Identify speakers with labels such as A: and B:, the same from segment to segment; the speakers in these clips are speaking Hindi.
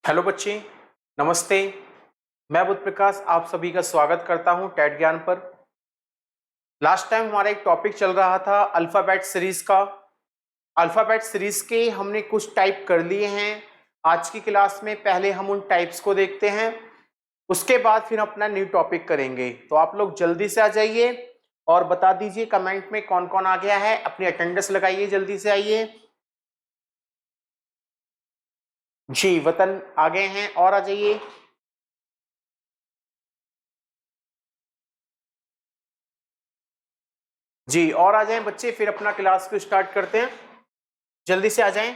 A: हेलो बच्चे, नमस्ते। मैं बुध प्रकाश आप सभी का स्वागत करता हूं टेट ज्ञान पर। लास्ट टाइम हमारा एक टॉपिक चल रहा था अल्फाबेट सीरीज का। अल्फाबेट सीरीज के हमने कुछ टाइप कर लिए हैं। आज की क्लास में पहले हम उन टाइप्स को देखते हैं, उसके बाद फिर अपना न्यू टॉपिक करेंगे। तो आप लोग जल्दी से आ जाइए और बता दीजिए कमेंट में कौन कौन आ गया है। अपनी अटेंडेंस लगाइए, जल्दी से आइए। जी, वतन आ गए हैं, और आ जाइए। जी, और आ जाएं बच्चे, फिर अपना क्लास को स्टार्ट करते हैं। जल्दी से आ जाएं।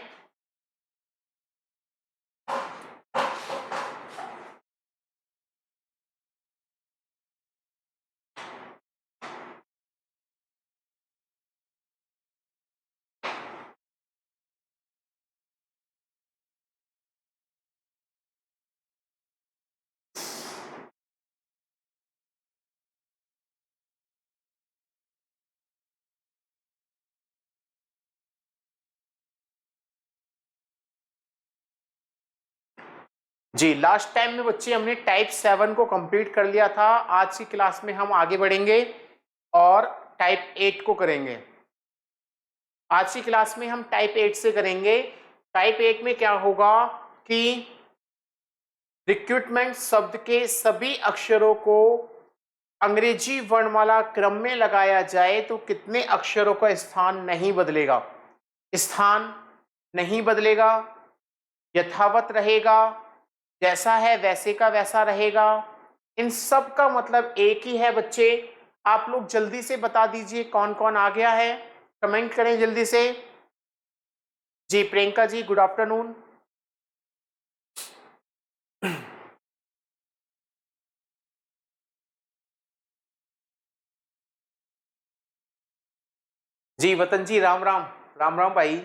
A: जी, लास्ट टाइम में बच्चे हमने टाइप 7 को कंप्लीट कर लिया था। आज की क्लास में हम आगे बढ़ेंगे और टाइप 8 को करेंगे। आज की क्लास में हम टाइप 8 से करेंगे। टाइप 8 में क्या होगा कि रिक्रूटमेंट शब्द के सभी अक्षरों को अंग्रेजी वर्णमाला क्रम में लगाया जाए तो कितने अक्षरों का स्थान नहीं बदलेगा। स्थान नहीं बदलेगा, यथावत रहेगा, जैसा है वैसे का वैसा रहेगा। इन सब का मतलब एक ही है बच्चे। आप लोग जल्दी से बता दीजिए कौन कौन आ गया है, कमेंट करें जल्दी से। जी, प्रियंका जी, गुड आफ्टरनून। जी, वतन जी, राम राम। राम राम भाई।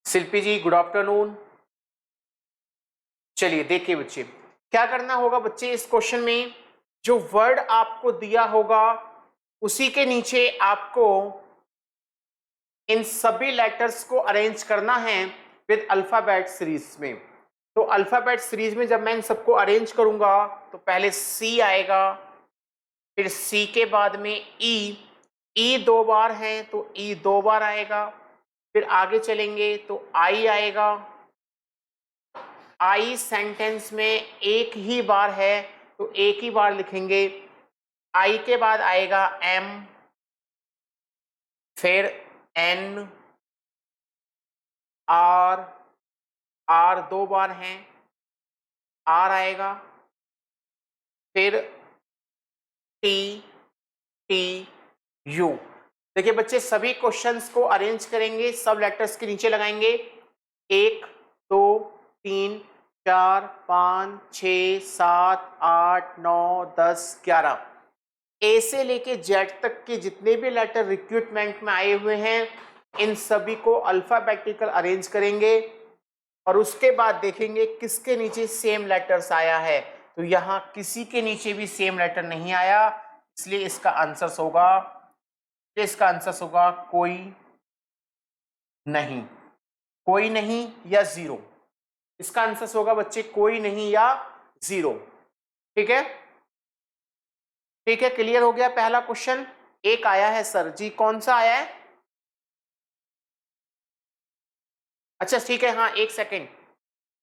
A: शिल्पी जी, गुड आफ्टरनून। चलिए देखिए बच्चे, क्या करना होगा बच्चे इस क्वेश्चन में। जो वर्ड आपको दिया होगा उसी के नीचे आपको इन सभी लेटर्स को अरेंज करना है विद अल्फाबेट सीरीज में। तो अल्फाबेट सीरीज में जब मैं इन सबको अरेंज करूंगा तो पहले सी आएगा, फिर सी के बाद में ई। ई दो बार है तो ई दो बार आएगा। फिर आगे चलेंगे तो आई आएगा। आई सेंटेंस में एक ही बार है तो एक ही बार लिखेंगे। आई के बाद आएगा एम, फिर एन, आर। आर दो बार हैं, आर आएगा। फिर टी, टी, यू। देखिए बच्चे, सभी क्वेश्चंस को अरेंज करेंगे, सब लेटर्स के नीचे लगाएंगे। 1 2 3 4 5 6 7 8 9 10 11, ए से लेके जेड तक के जितने भी लेटर रिक्रूटमेंट में आए हुए हैं इन सभी को अल्फाबेटिकल अरेंज करेंगे और उसके बाद देखेंगे किसके नीचे सेम लेटर्स आया है। तो यहाँ किसी के नीचे भी सेम लेटर नहीं आया, इसलिए इसका आंसर होगा कोई नहीं। कोई नहीं या जीरो। इसका आंसर होगा बच्चे कोई नहीं या जीरो। ठीक है, ठीक है, क्लियर हो गया पहला क्वेश्चन। एक आया है सर जी, कौन सा आया है? अच्छा ठीक है, हाँ एक सेकेंड।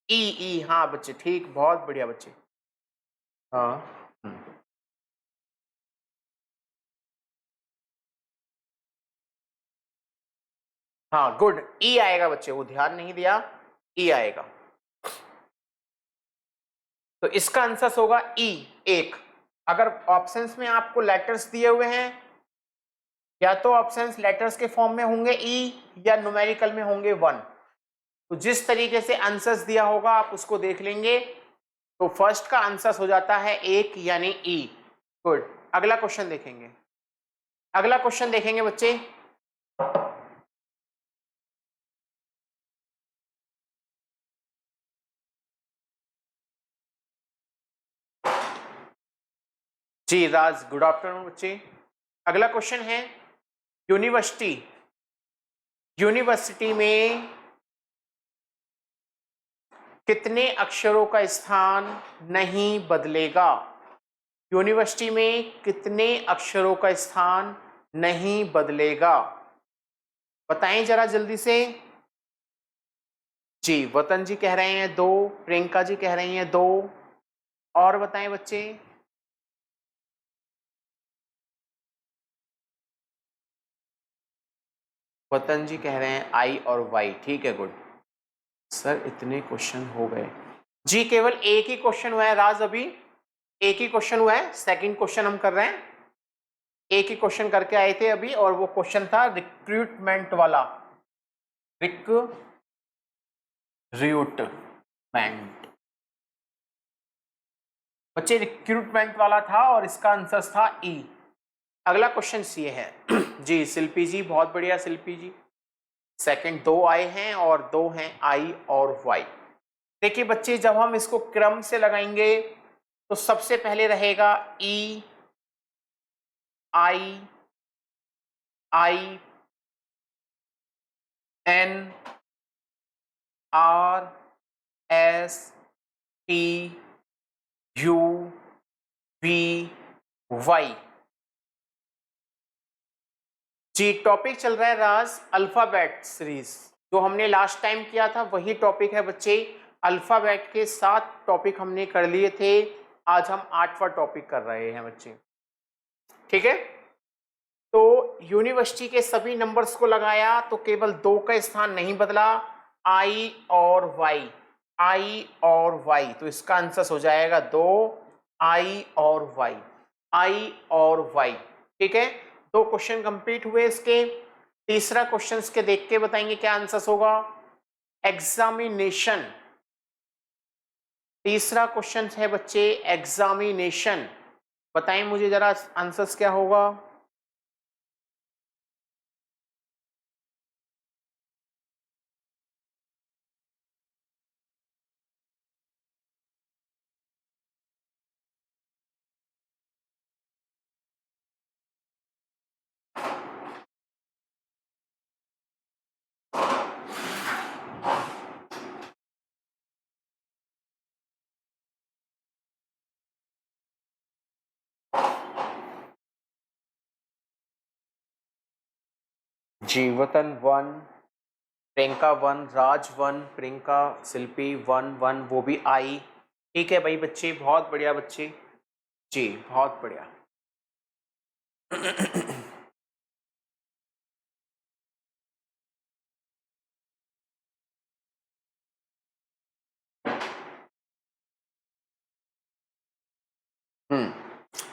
A: ई, ई, हाँ बच्चे ठीक, बहुत बढ़िया बच्चे। हाँ, हाँ गुड, ई आएगा बच्चे, वो ध्यान नहीं दिया, ई आएगा। तो इसका आंसर होगा ई, एक। अगर ऑप्शंस में आपको लेटर्स दिए हुए हैं, या तो ऑप्शंस लेटर्स के फॉर्म में होंगे ई, या न्यूमेरिकल में होंगे 1। तो जिस तरीके से आंसर्स दिया होगा आप उसको देख लेंगे। तो फर्स्ट का आंसर हो जाता है एक, यानी ई। गुड, अगला क्वेश्चन देखेंगे। अगला क्वेश्चन देखेंगे बच्चे। जी राज, गुड आफ्टरनून बच्चे। अगला क्वेश्चन है यूनिवर्सिटी, यूनिवर्सिटी में कितने अक्षरों का स्थान नहीं बदलेगा? यूनिवर्सिटी में कितने अक्षरों का स्थान नहीं बदलेगा? बताएं जरा जल्दी से। जी, वतन जी कह रहे हैं 2, प्रियंका जी कह रही हैं 2, और बताएं बच्चे। वतन जी कह रहे हैं आई और वाई। ठीक है, गुड। सर इतने क्वेश्चन हो गए जी? केवल एक ही क्वेश्चन हुआ है राज, अभी एक ही क्वेश्चन हुआ है, सेकंड क्वेश्चन हम कर रहे हैं। एक ही क्वेश्चन करके आए थे अभी, और वो क्वेश्चन था रिक्रूटमेंट वाला, रिक्रूटमेंट। बच्चे रिक्रूटमेंट वाला था और इसका आंसर था ई। अगला क्वेश्चन ये है जी शिल्पी जी, बहुत बढ़िया शिल्पी जी। सेकंड 2 आए हैं और 2 हैं आई और वाई। देखिए बच्चे, जब हम इसको क्रम से लगाएंगे तो सबसे पहले रहेगा E, I, I, N, R, S, T, U, V, Y. जी, टॉपिक चल रहा है राज अल्फाबेट सीरीज, जो हमने लास्ट टाइम किया था वही टॉपिक है बच्चे। अल्फाबेट के 7 टॉपिक हमने कर लिए थे, आज हम 8वां टॉपिक कर रहे हैं बच्चे। ठीक है, तो यूनिवर्सिटी के सभी नंबर्स को लगाया तो केवल 2 का स्थान नहीं बदला, आई और वाई, आई और वाई। तो इसका आंसर हो जाएगा 2, आई और वाई, आई और वाई। ठीक है, 2 क्वेश्चन कंप्लीट हुए इसके। तीसरा क्वेश्चन के देख के बताएंगे क्या आंसर होगा। एग्जामिनेशन, तीसरा क्वेश्चन है बच्चे एग्जामिनेशन। बताएं मुझे जरा आंसर्स क्या होगा। जी, वतन 1, प्रियंका 1, राज 1, प्रियंका शिल्पी 1 1, वो भी आई। ठीक है भाई बच्चे, बहुत बढ़िया बच्चे, जी बहुत बढ़िया।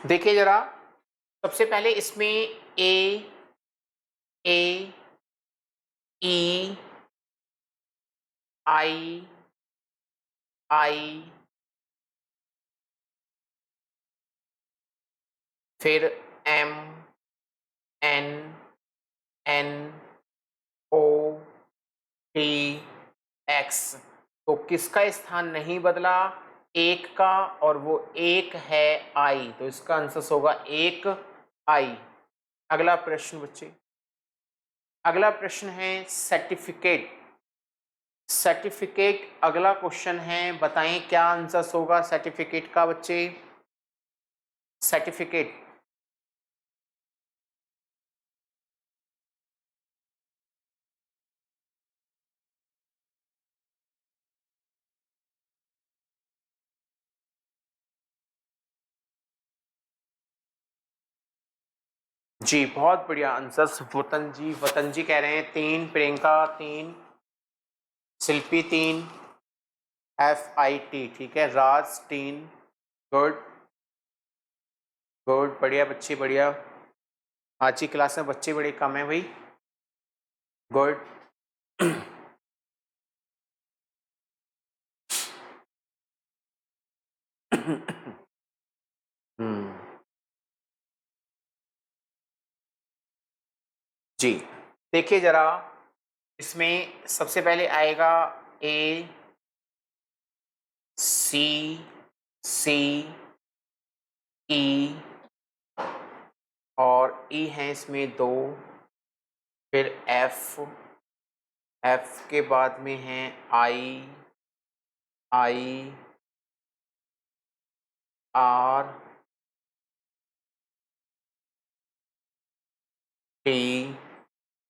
A: देखिए जरा, सबसे पहले इसमें ए, ए, ई, आई, आई, फिर एम, एन, एन, ओ, टी, एक्स। तो किसका स्थान नहीं बदला? एक का, और वो एक है आई, तो इसका आंसर होगा 1 आई। अगला प्रश्न बच्चे, अगला प्रश्न है सर्टिफिकेट। सर्टिफिकेट अगला क्वेश्चन है, बताएं क्या आंसर होगा सर्टिफिकेट का बच्चे। सर्टिफिकेट, जी बहुत बढ़िया आंसर। वतन जी कह रहे हैं 3, प्रियंका 3, शिल्पी 3, FIT। ठीक है, राज 3, गुड गुड, बढ़िया बच्चे बढ़िया। आज की क्लास में बच्चे बड़े कम है भाई, गुड। जी, देखिए जरा, इसमें सबसे पहले आएगा A, C, C, E, और E है इसमें 2, फिर एफ, एफ के बाद में है आई, आई आर, टी,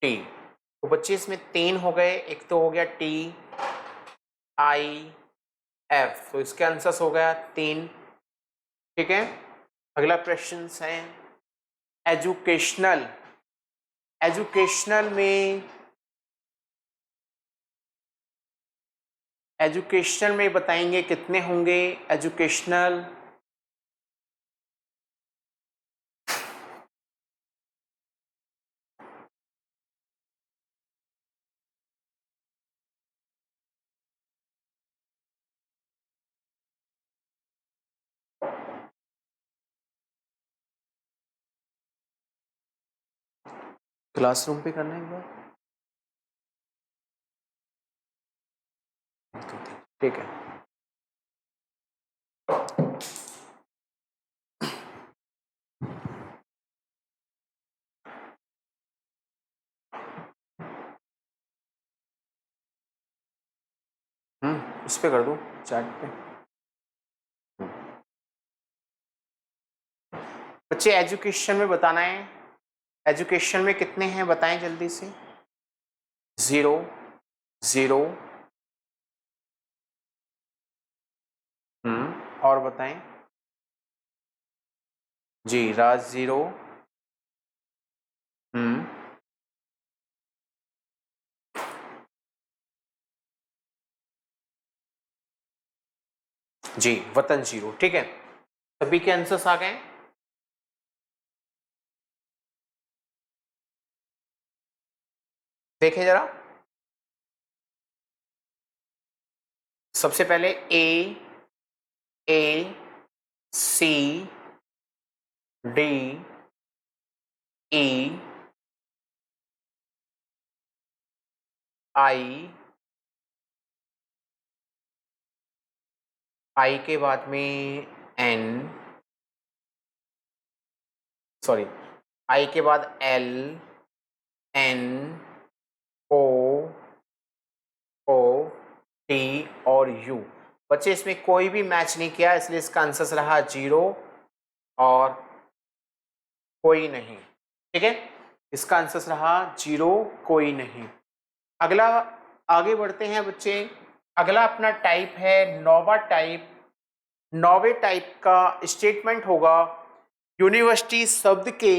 A: टी। तो बच्चे इसमें 3 हो गए, एक तो हो गया टी, आई, एफ, तो इसके आंसर्स हो गया 3। ठीक है, अगला क्वेश्चन है एजुकेशनल। एजुकेशनल में, एजुकेशनल में बताएंगे कितने होंगे एजुकेशनल। क्लासरूम पे करना है एक बार। ठीक है, इस पे कर दो चैट पे। बच्चे एजुकेशन में बताना है, एजुकेशन में कितने हैं बताएं जल्दी से। 0, 0, और बताएं। जी राज 0, जी वतन 0। ठीक है, सभी के आंसर्स आ गए। देखें जरा, सबसे पहले ए सी डी ई आई के बाद में एन, सॉरी, आई के बाद एल, एन, ओ, ओ, टी और यू। बच्चे इसमें कोई भी मैच नहीं किया, इसलिए इसका आंसर रहा 0 और कोई नहीं। ठीक है, इसका आंसर रहा 0, कोई नहीं। अगला आगे बढ़ते हैं बच्चे। अगला अपना टाइप है नोवा टाइप। नौवे टाइप का स्टेटमेंट होगा, यूनिवर्सिटी शब्द के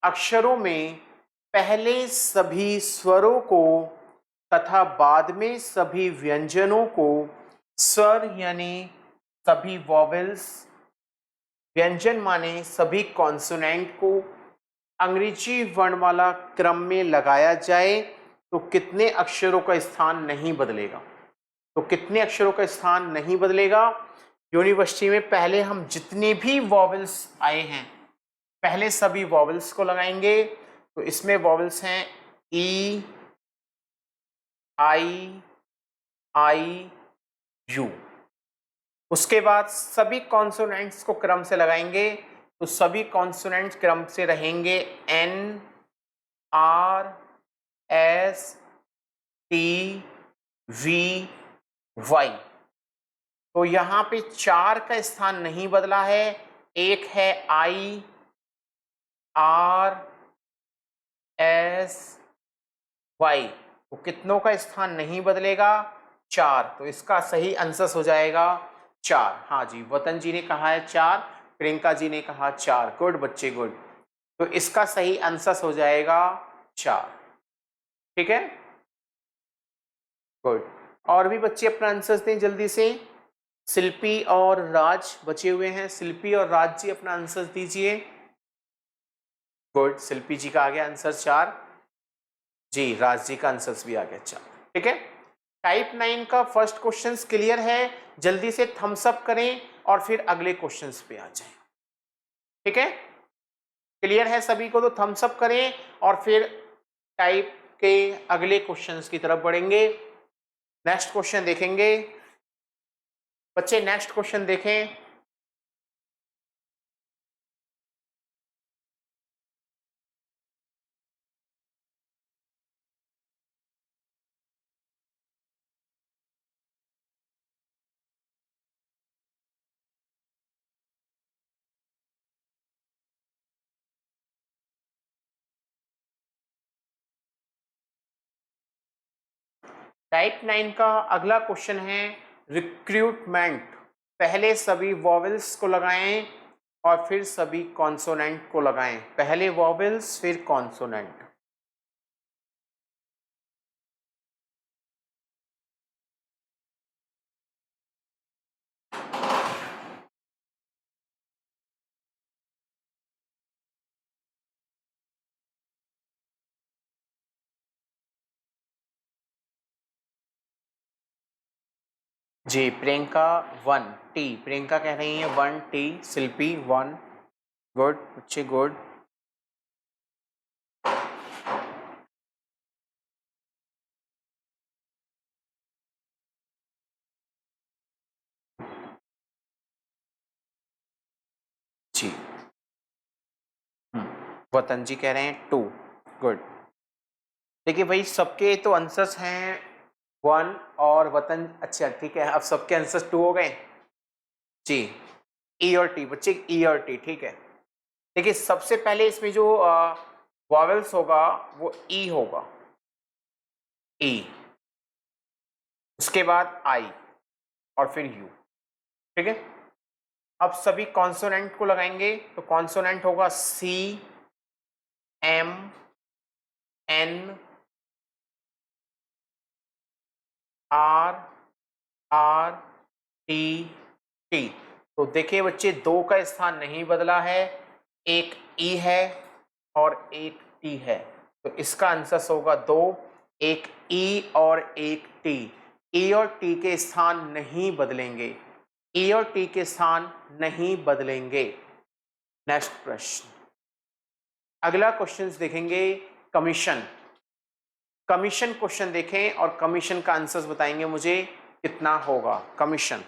A: अक्षरों में पहले सभी स्वरों को तथा बाद में सभी व्यंजनों को, स्वर यानी सभी वॉवेल्स, व्यंजन माने सभी कॉन्सोनेंट को अंग्रेजी वर्णमाला क्रम में लगाया जाए तो कितने अक्षरों का स्थान नहीं बदलेगा। तो कितने अक्षरों का स्थान नहीं बदलेगा। यूनिवर्सिटी में पहले हम जितने भी वॉवेल्स आए हैं पहले सभी वॉवेल्स को लगाएंगे। तो इसमें वॉवेल्स हैं ई, आई, यू। उसके बाद सभी कॉन्सोनेंट्स को क्रम से लगाएंगे, तो सभी कॉन्सोनेंट्स क्रम से रहेंगे N, R, S, T, V, Y. तो यहाँ पे 4 का स्थान नहीं बदला है, एक है आई, आर, एस, वाई। तो कितनों का स्थान नहीं बदलेगा, 4। तो इसका सही आंसर हो जाएगा 4। हाँ जी, वतन जी ने कहा है 4, प्रियंका जी ने कहा 4। गुड बच्चे गुड। तो इसका सही आंसर हो जाएगा 4। ठीक है, गुड। और भी बच्चे अपना आंसर दें जल्दी से। शिल्पी और राज बचे हुए हैं, शिल्पी और राज जी अपना आंसर दीजिए। गुड, शिल्पी जी का आ गया आंसर 4। जी राज जी का आंसर भी आ गया 4। ठीक है, टाइप 9 का फर्स्ट क्वेश्चन क्लियर है, जल्दी से थम्स अप करें और फिर अगले क्वेश्चन पे आ जाएं। ठीक है, क्लियर है सभी को, तो थम्स अप करें और फिर टाइप के अगले क्वेश्चंस की तरफ बढ़ेंगे। नेक्स्ट क्वेश्चन देखेंगे बच्चे, नेक्स्ट क्वेश्चन देखें। टाइप 9 का अगला क्वेश्चन है रिक्रूटमेंट। पहले सभी वॉवेल्स को लगाएं और फिर सभी कॉन्सोनेंट को लगाएं। पहले वॉवेल्स फिर कॉन्सोनेंट। जी प्रियंका 1 टी, प्रियंका कह रही है 1 टी, शिल्पी 1, गुड बच्चे गुड। जी वतन जी कह रहे हैं 2, गुड। देखिए भाई सबके तो आंसर्स हैं 1 और वतन, अच्छा ठीक है, अब सबके आंसर्स 2 हो गए। जी ई और टी बच्चे, ई और टी ठीक है। देखिए सबसे पहले इसमें जो वॉवेल्स होगा वो ई होगा, ई, उसके बाद आई और फिर यू, ठीक है। अब सभी कॉन्सोनेंट को लगाएंगे तो कॉन्सोनेंट होगा C, M, N, R, R, T, T. तो देखिए बच्चे दो का स्थान नहीं बदला है, एक ई है और एक टी है, तो इसका आंसर होगा 2, एक ई और एक टी। ई और टी के स्थान नहीं बदलेंगे, ई और टी के स्थान नहीं बदलेंगे। नेक्स्ट प्रश्न, अगला क्वेश्चन देखेंगे कमीशन। कमीशन क्वेश्चन देखें और कमीशन का आंसर बताएंगे मुझे कितना होगा कमीशन।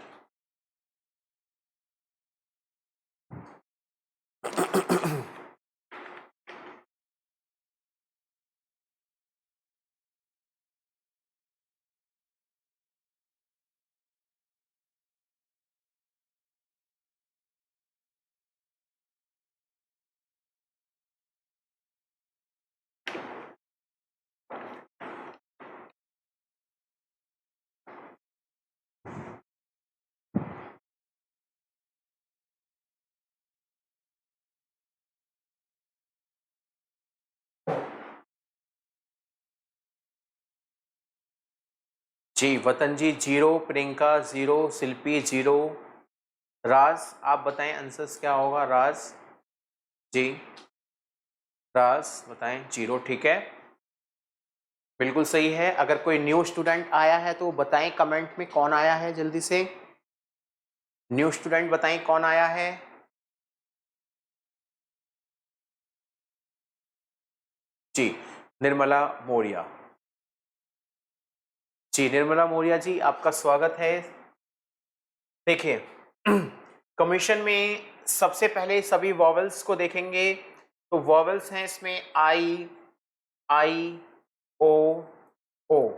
A: जी वतन जी 0, प्रियंका 0, शिल्पी 0, राज आप बताएं आंसर्स क्या होगा। राज जी, राज बताएं 0, ठीक है, बिल्कुल सही है। अगर कोई न्यू स्टूडेंट आया है तो बताएं कमेंट में कौन आया है, जल्दी से न्यू स्टूडेंट बताएं कौन आया है। जी निर्मला मौर्य, जी निर्मला मौर्य जी आपका स्वागत है। देखिए कमीशन में सबसे पहले सभी वॉवेल्स को देखेंगे तो वॉवेल्स हैं इसमें आई, आई, ओ, ओ,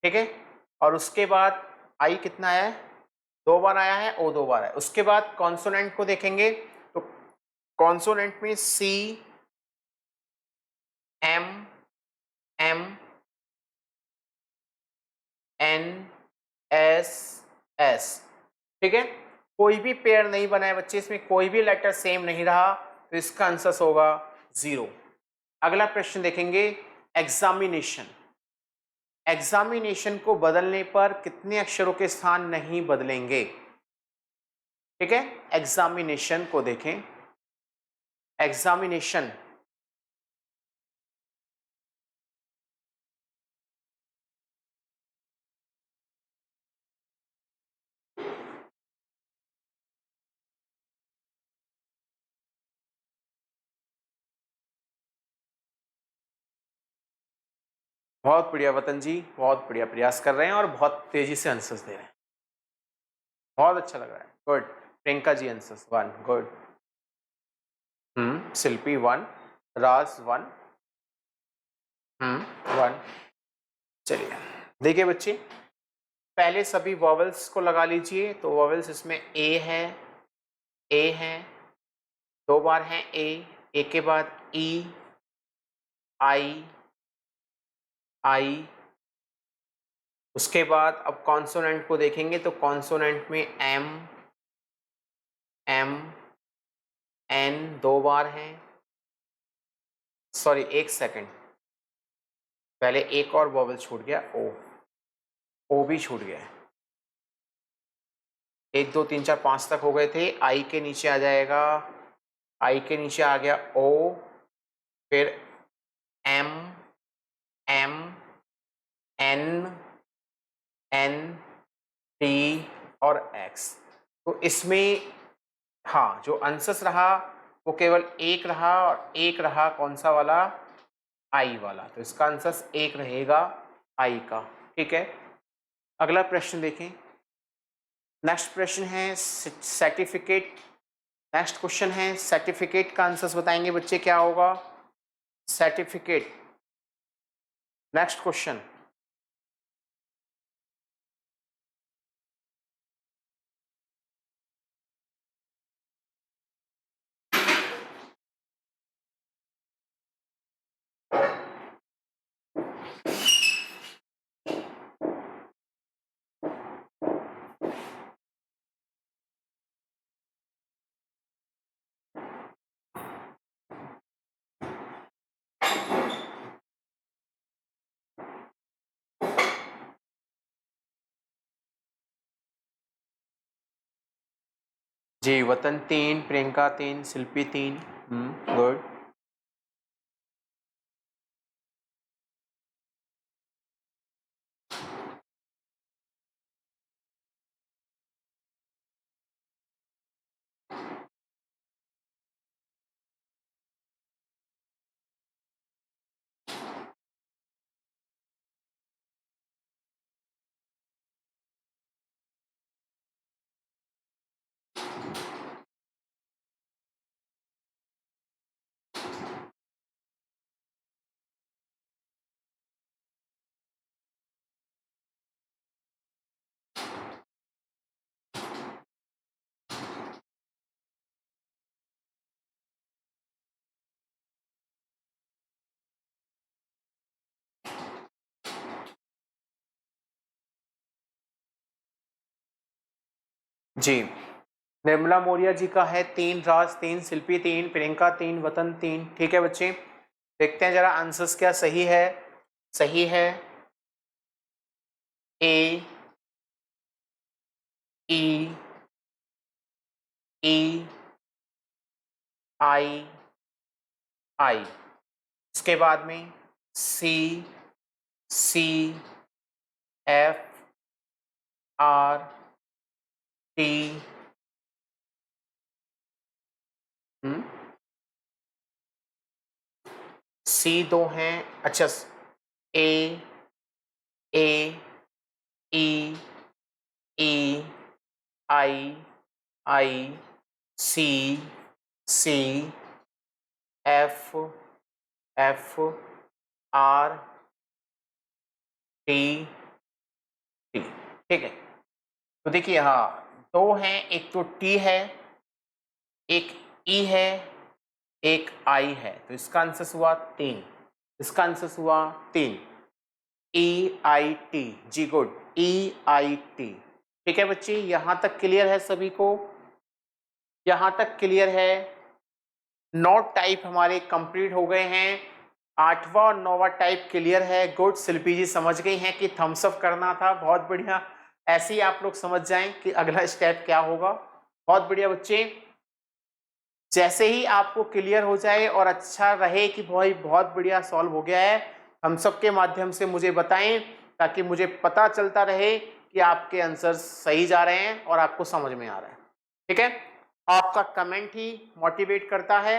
A: ठीक है। और उसके बाद आई कितना आया है, 2 बार आया है, ओ 2 बार आया है। उसके बाद कॉन्सोनेंट को देखेंगे तो कॉन्सोनेंट में C, M, M, N, S, S, ठीक है। कोई भी पेयर नहीं बना है बच्चे, इसमें कोई भी लेटर सेम नहीं रहा, तो इसका आंसर होगा 0। अगला प्रश्न देखेंगे एग्जामिनेशन। एग्जामिनेशन को बदलने पर कितने अक्षरों के स्थान नहीं बदलेंगे, ठीक है। एग्जामिनेशन को देखें, एग्जामिनेशन बहुत बढ़िया वतन जी, बहुत बढ़िया प्रयास कर रहे हैं और बहुत तेजी से आंसर्स दे रहे हैं, बहुत अच्छा लग रहा है, good. Priyanka ji answers 1, good. शिल्पी 1, राज 1, 1। चलिए देखिए बच्चे, पहले सभी वॉवेल्स को लगा लीजिए तो वॉवेल्स इसमें ए है, ए है, 2 बार है ए के बाद ई, आई, आई, उसके बाद अब कॉन्सोनेंट को देखेंगे तो कॉन्सोनेंट में एम, एम, एन 2 बार हैं। सॉरी 1 सेकेंड, पहले एक और वॉवल छूट गया, ओ, ओ भी छूट गया है। 1 2 3 4 5 तक हो गए थे। आई के नीचे आ जाएगा, आई के नीचे आ गया ओ, फिर M, M, N, N, T और एक्स। तो इसमें हाँ जो आंसर रहा वो केवल एक रहा, और एक रहा कौन सा वाला, आई वाला। तो इसका आंसर एक रहेगा आई का। ठीक है, अगला प्रश्न देखें। नेक्स्ट प्रश्न है सर्टिफिकेट। नेक्स्ट क्वेश्चन है सर्टिफिकेट का आंसर बताएंगे बच्चे क्या होगा, सर्टिफिकेट। नेक्स्ट क्वेश्चन, जी वतन 3, प्रियंका 3, शिल्पी 3। गुड। जी निर्मला मौर्य जी का है 3, राज 3, शिल्पी 3, प्रियंका 3, वतन 3। ठीक है बच्चे, देखते हैं जरा आंसर्स क्या सही है। सही है ए, ई, ई, आई, आई। इसके बाद में C, C, F, R, T, C 2 हैं। अच्छा, A, A, E, E, I, I, C, C, F, F, R, T, T. ठीक है, तो देखिए हाँ 2 हैं, एक तो टी है, एक ई है, एक आई है। तो इसका आंसर हुआ 3। इसका आंसर हुआ 3, ई आई टी। जी गुड, ई आई टी। ठीक है बच्चे, यहां तक क्लियर है सभी को, यहां तक क्लियर है। 9 टाइप हमारे कंप्लीट हो गए हैं, 8वां और 9वां टाइप क्लियर है। गुड, शिल्पी जी समझ गई हैं कि थम्स अप करना था, बहुत बढ़िया। ऐसे ही आप लोग समझ जाएं कि अगला स्टेप क्या होगा। बहुत बढ़िया बच्चे, जैसे ही आपको क्लियर हो जाए और अच्छा रहे कि भाई बहुत बढ़िया सॉल्व हो गया है, हम सब के माध्यम से मुझे बताएं, ताकि मुझे पता चलता रहे कि आपके आंसर सही जा रहे हैं और आपको समझ में आ रहा है। ठीक है, आपका कमेंट ही मोटिवेट करता है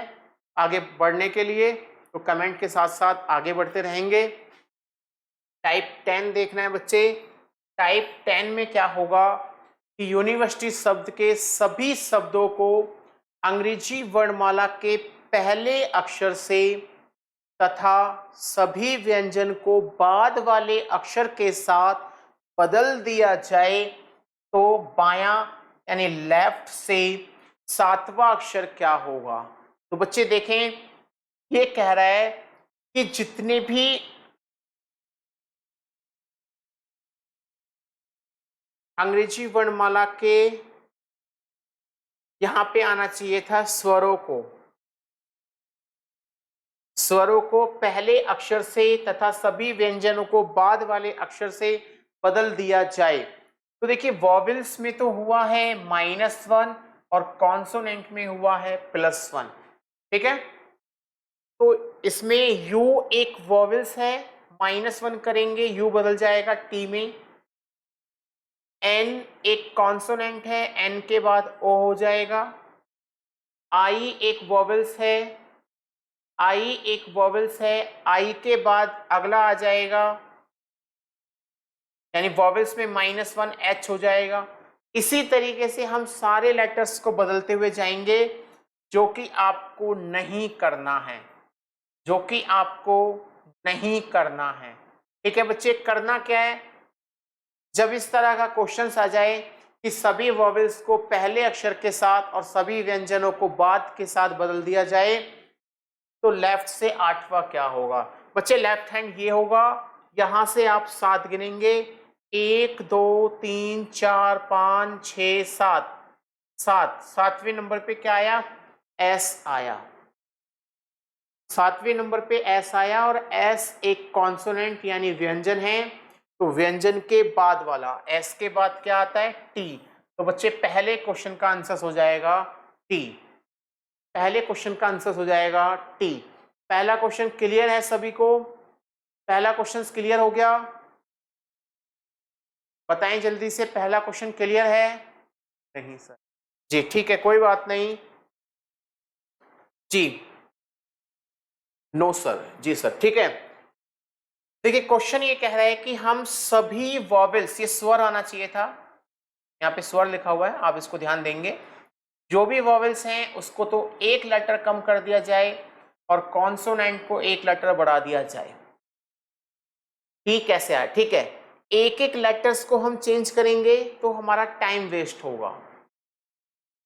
A: आगे बढ़ने के लिए, तो कमेंट के साथ साथ आगे बढ़ते रहेंगे। टाइप 10 देखना है बच्चे। टाइप 10 में क्या होगा कि यूनिवर्सिटी शब्द के सभी शब्दों को अंग्रेजी वर्णमाला के पहले अक्षर से तथा सभी व्यंजन को बाद वाले अक्षर के साथ बदल दिया जाए तो बायां यानी लेफ्ट से 7वां अक्षर क्या होगा। तो बच्चे देखें, ये कह रहा है कि जितने भी अंग्रेजी वर्णमाला के यहां पे आना चाहिए था स्वरों को पहले अक्षर से तथा सभी व्यंजनों को बाद वाले अक्षर से बदल दिया जाए। तो देखिए वॉवेल्स में तो हुआ है -1 और कॉन्सोनेंट में हुआ है +1। ठीक है, तो इसमें यू एक वॉवेल्स है, -1 करेंगे यू बदल जाएगा टी में। एन एक कॉन्सोनेंट है, एन के बाद ओ हो जाएगा। आई एक वॉवेल्स है, आई एक वॉवेल्स है, आई के बाद अगला आ जाएगा, यानी वॉवेल्स में -1 एच हो जाएगा। इसी तरीके से हम सारे लेटर्स को बदलते हुए जाएंगे, जो कि आपको नहीं करना है, जो कि आपको नहीं करना है। ठीक है बच्चे, करना क्या है, जब इस तरह का क्वेश्चन आ जाए कि सभी वॉवेल्स को पहले अक्षर के साथ और सभी व्यंजनों को बाद के साथ बदल दिया जाए, तो लेफ्ट से 8वां क्या होगा बच्चे, लेफ्ट हैंड ये होगा। यहां से आप 7 गिनेंगे, 1 2 3 4 5 6 7, 7वें नंबर पे क्या आया, एस आया। 7वें नंबर पे एस आया, और एस एक कॉन्सोनेंट यानी व्यंजन है, तो व्यंजन के बाद वाला एस के बाद क्या आता है, टी। तो बच्चे पहले क्वेश्चन का आंसर हो जाएगा टी, पहले क्वेश्चन का आंसर हो जाएगा टी। पहला क्वेश्चन क्लियर है सभी को, पहला क्वेश्चन क्लियर हो गया, बताएं जल्दी से, पहला क्वेश्चन क्लियर है? नहीं सर जी, ठीक है कोई बात नहीं जी, नो सर जी सर, ठीक है। देखिए क्वेश्चन ये कह रहा है कि हम सभी वॉवेल्स, ये स्वर आना चाहिए था, यहाँ पे स्वर लिखा हुआ है, आप इसको ध्यान देंगे, जो भी वॉवेल्स हैं उसको तो एक लेटर कम कर दिया जाए और कॉन्सोनेंट को एक लेटर बढ़ा दिया जाए। ठीक कैसे आया, ठीक है, एक एक लेटर्स को हम चेंज करेंगे तो हमारा टाइम वेस्ट होगा,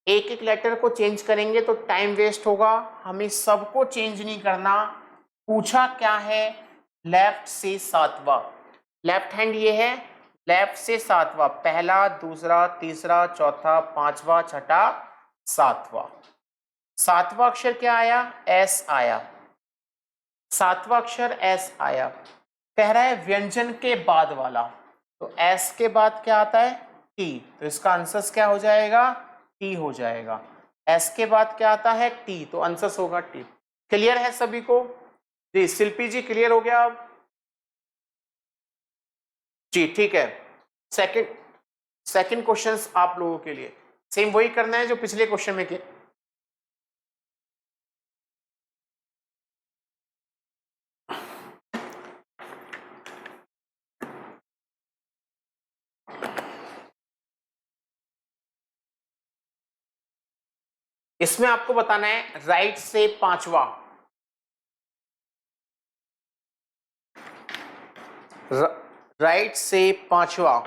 A: एक एक लेटर को चेंज करेंगे तो टाइम वेस्ट होगा, हमें सबको चेंज नहीं करना। पूछा क्या है, लेफ्ट से 7वां, लेफ्ट हैंड ये है, लेफ्ट से 7वां, पहला दूसरा तीसरा चौथा पांचवा छठा सातवां। 7वां अक्षर क्या आया, एस आया, 7वां अक्षर एस आया। कह रहा है व्यंजन के बाद वाला, तो एस के बाद क्या आता है, टी, तो इसका आंसर क्या हो जाएगा, टी हो जाएगा। एस के बाद क्या आता है, टी, तो आंसर होगा टी। क्लियर है सभी को जी, शिल्पी जी क्लियर हो गया अब जी, ठीक है। सेकंड क्वेश्चन आप लोगों के लिए सेम वही करना है जो पिछले क्वेश्चन में किया। इसमें आपको बताना है राइट से 5वां, राइट से 5वां,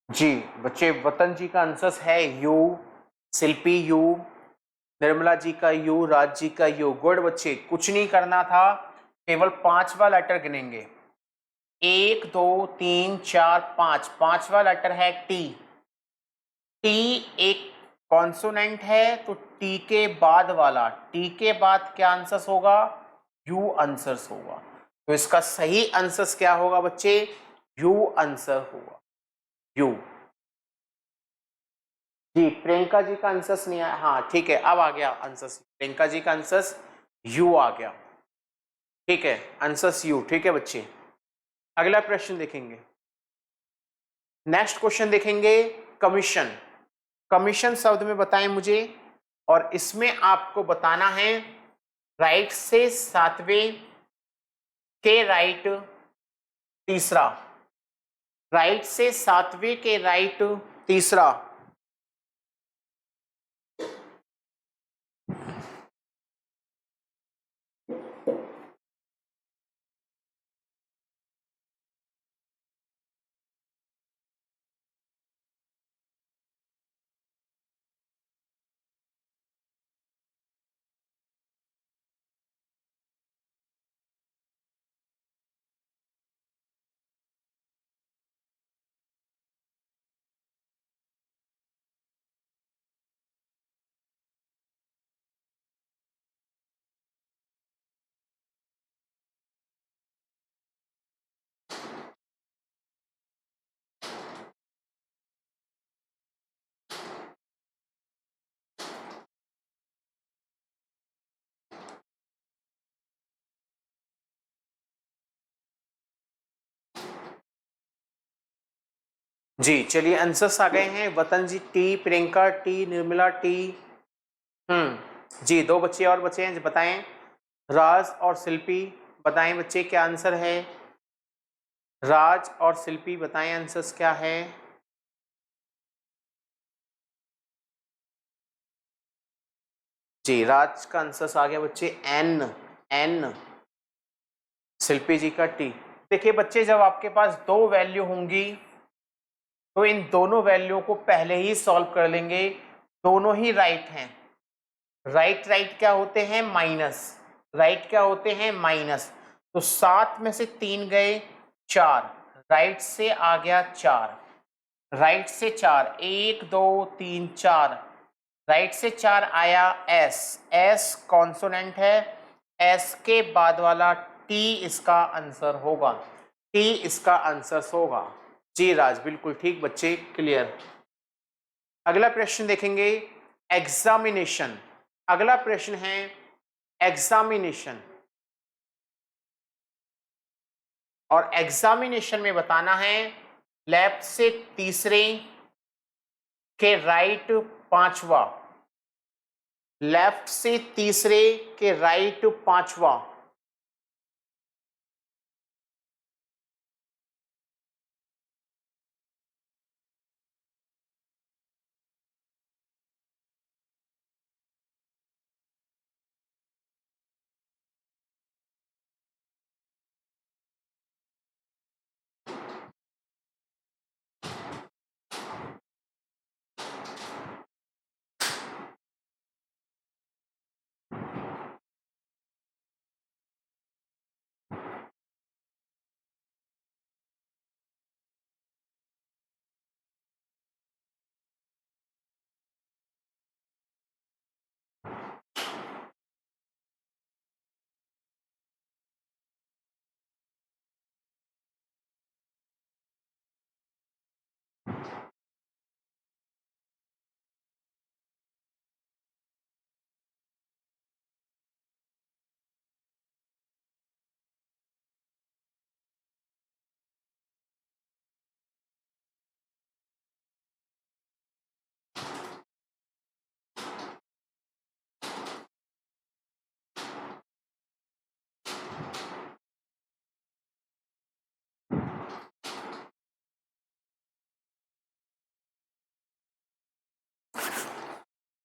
A: जी बच्चे, वतन जी का आंसर है you, Shilpi you, Nirmala ji का यू, राज जी का यू। गुड बच्चे, कुछ नहीं करना था, केवल 5वां लेटर गिनेंगे, 1 2 3 4 5, 5वां लेटर है टी, टी एक कॉन्सोनेंट है, तो टी के बाद वाला, टी के बाद क्या आंसर होगा, यू आंसर होगा, तो इसका सही आंसर क्या होगा बच्चे, यू आंसर होगा, यू। जी प्रियंका जी का आंसर नहीं आया, हाँ ठीक है अब आ गया आंसर, प्रियंका जी का आंसर यू आ गया, ठीक है आंसर यू, ठीक है बच्चे। अगला प्रश्न देखेंगे, नेक्स्ट क्वेश्चन देखेंगे, कमीशन, कमीशन शब्द में बताएं मुझे, और इसमें आपको बताना है राइट से 7वें के राइट तीसरा, राइट से 7वें के राइट तीसरा, जी चलिए आंसर्स आ गए हैं। Vatan ji T, Priyanka T, Nirmala T. जी 2 बच्चे और बचे हैं, बताएं। राज और शिल्पी बताएं बच्चे क्या आंसर है। राज और शिल्पी बताएं आंसर्स क्या है। जी राज का आंसर्स आ गया बच्चे एन, एन। शिल्पी जी का टी। देखिए बच्चे जब आपके पास 2 वैल्यू होंगी तो इन दोनों वैल्यू को पहले ही सॉल्व कर लेंगे, दोनों ही राइट हैं। राइट राइट क्या होते हैं, माइनस। राइट क्या होते हैं, माइनस। तो 7 में से 3 गए 4, राइट से आ गया 4, राइट से 4, 1 2 3 4, राइट से 4 आया एस, एस कॉन्सोनेंट है, एस के बाद वाला टी इसका आंसर होगा, टी इसका आंसर होगा। जी राज बिल्कुल ठीक बच्चे, क्लियर। अगला प्रश्न देखेंगे एग्जामिनेशन। अगला प्रश्न है एग्जामिनेशन, और एग्जामिनेशन में बताना है लेफ्ट से तीसरे के राइट पांचवा, लेफ्ट से तीसरे के राइट पांचवा।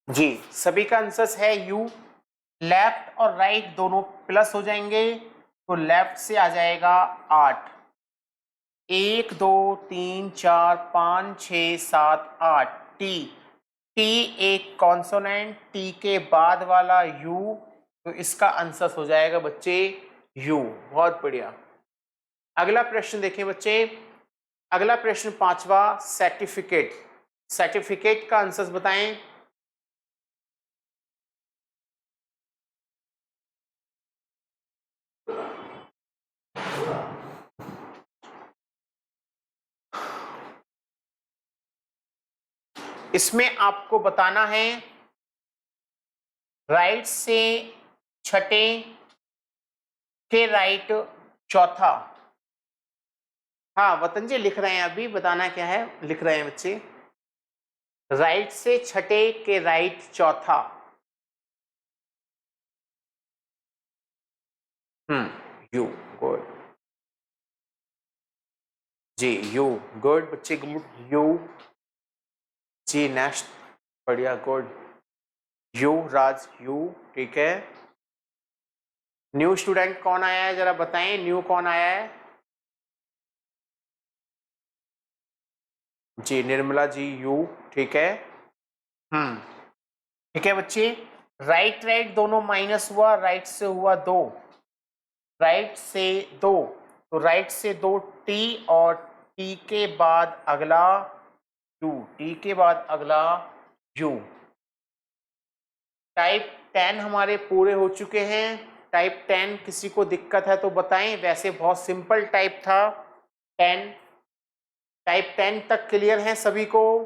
A: जी सभी का आंसर है यू। लेफ्ट और राइट दोनों प्लस हो जाएंगे, तो लेफ्ट से आ जाएगा 8, 1 2 3 4 5 6 7 8, टी, टी एक कॉन्सोनेंट, टी के बाद वाला यू, तो इसका आंसर हो जाएगा बच्चे यू। बहुत बढ़िया। अगला प्रश्न देखें बच्चे, अगला प्रश्न 5वां, सर्टिफिकेट। सर्टिफिकेट का आंसर बताएं। इसमें आपको बताना है राइट से छठे के राइट चौथा। हाँ वतन जी लिख रहे हैं, अभी बताना क्या है, लिख रहे हैं बच्चे। राइट से छठे के राइट चौथा। यू, गुड जी, यू, गुड बच्चे, गुड, यू जी, नेक्स्ट, बढ़िया, गुड, यू, राज, यू, ठीक है। न्यू स्टूडेंट कौन आया है जरा बताएं, न्यू कौन आया है? जी, निर्मला जी, यू, ठीक है। ठीक है बच्चे, राइट राइट दोनों माइनस हुआ, राइट से हुआ 2, राइट से 2, तो राइट से 2 टी, और टी के बाद अगला यू, टी के बाद अगला यू। टाइप 10 हमारे पूरे हो चुके हैं। टाइप 10 किसी को दिक्कत है तो बताएं, वैसे बहुत सिंपल टाइप था 10। टाइप 10 तक क्लियर है सभी को?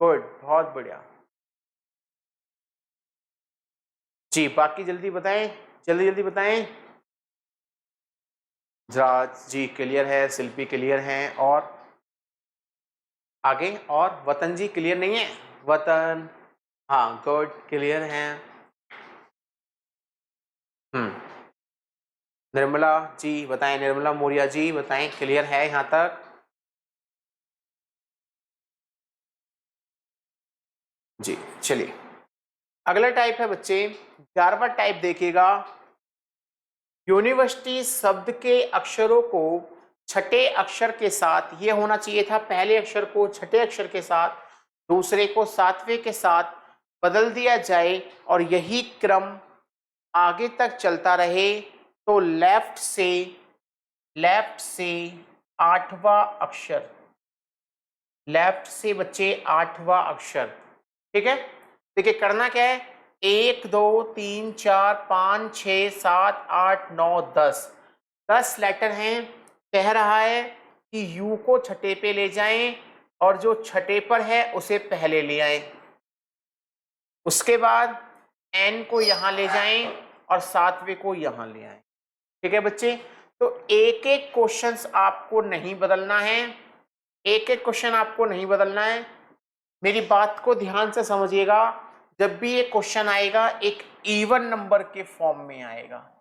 A: गुड, बहुत बढ़िया जी, बाकी जल्दी बताएं, जल्दी जल्दी बताएं। राज जी क्लियर है, शिल्पी क्लियर है, और आगे, और वतन जी क्लियर नहीं है? वतन, हाँ गुड, क्लियर है। निर्मला जी बताएं, निर्मला मौर्य जी बताएं, क्लियर है यहाँ तक? जी, चलिए अगला टाइप है बच्चे, 11वां टाइप देखिएगा। यूनिवर्सिटी शब्द के अक्षरों को छठे अक्षर के साथ, ये होना चाहिए था पहले अक्षर को छठे अक्षर के साथ, दूसरे को सातवें के साथ बदल दिया जाए और यही क्रम आगे तक चलता रहे, तो लेफ्ट से 8वां अक्षर, लेफ्ट से बच्चे 8वां अक्षर, ठीक है। देखिए करना क्या है, 1 2 3 4 5 6 7 8 9 10 लेटर हैं। कह रहा है कि यू को छठे पे ले जाएं और जो छठे पर है उसे पहले ले आएं। उसके बाद एन को यहां ले जाएं और सातवें को यहां ले आएं। ठीक है बच्चे, तो एक एक क्वेश्चंस आपको नहीं बदलना है, एक एक क्वेश्चन आपको नहीं बदलना है। मेरी बात को ध्यान से समझिएगा, जब भी ये क्वेश्चन आएगा एक इवन नंबर के फॉर्म में आएगा,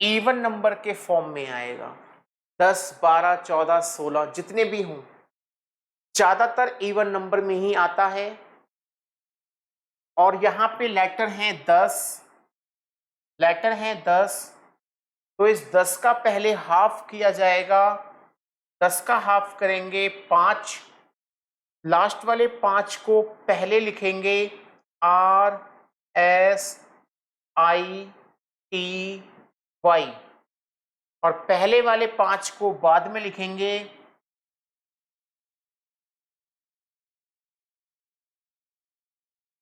A: इवन नंबर के फॉर्म में आएगा। 10 12 14 16 जितने भी हों, ज्यादातर इवन नंबर में ही आता है। और यहाँ पे लेटर हैं 10, लेटर हैं 10, तो इस 10 का पहले हाफ किया जाएगा। 10 का हाफ करेंगे 5, लास्ट वाले 5 को पहले लिखेंगे RSITY, और पहले वाले 5 को बाद में लिखेंगे।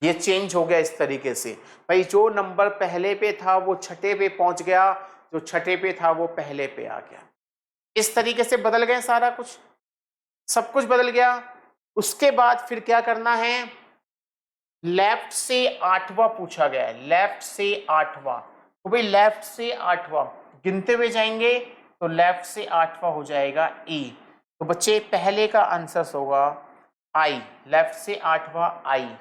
A: ये चेंज हो गया इस तरीके से, भाई जो नंबर पहले पे था वो छठे पे पहुंच गया, जो छठे पे था वो पहले पे आ गया। इस तरीके से बदल गए, सारा कुछ, सब कुछ बदल गया। उसके बाद फिर क्या करना है, लेफ्ट से 8वां पूछा गया है, लेफ्ट से 8वां, तो भाई लेफ्ट से 8वां गिनते हुए जाएंगे, तो लेफ्ट से 8वां हो जाएगा ई। तो बच्चे पहले का आंसर होगा आई, लेफ्ट से 8वां आई,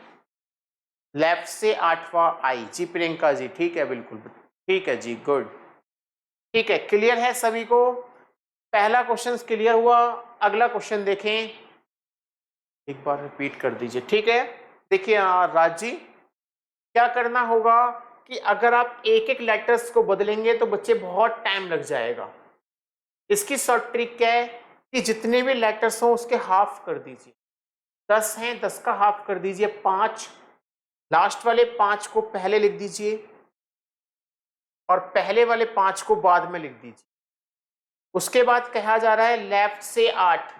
A: लेफ्ट से 8वां आई। जी प्रियंका जी ठीक है, बिल्कुल ठीक है जी, गुड, ठीक है, क्लियर है सभी को? पहला क्वेश्चन क्लियर हुआ। अगला क्वेश्चन देखें, एक बार रिपीट कर दीजिए, ठीक है। देखिए राज जी, क्या करना होगा कि अगर आप एक एक लेटर्स को बदलेंगे तो बच्चे बहुत टाइम लग जाएगा। इसकी शॉर्ट ट्रिक क्या है कि जितने भी लेटर्स हो उसके हाफ कर दीजिए। 10 हैं, 10 का हाफ कर दीजिए 5, लास्ट वाले 5 को पहले लिख दीजिए और पहले वाले 5 को बाद में लिख दीजिए। उसके बाद कहा जा रहा है लेफ्ट से 8,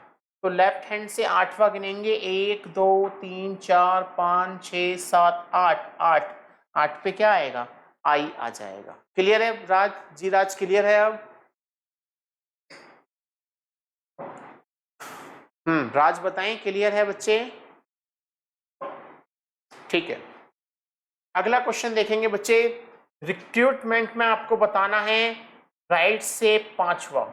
A: तो लेफ्ट हैंड से 8वां गिनेंगे, 1 2 3 4 5 6 7 8, 8 पे क्या आएगा, आई आ जाएगा। क्लियर है राज जी, राज क्लियर है अब? राज बताएं, क्लियर है बच्चे? ठीक है, अगला क्वेश्चन देखेंगे बच्चे। रिक्रूटमेंट में आपको बताना है राइट से 5वां,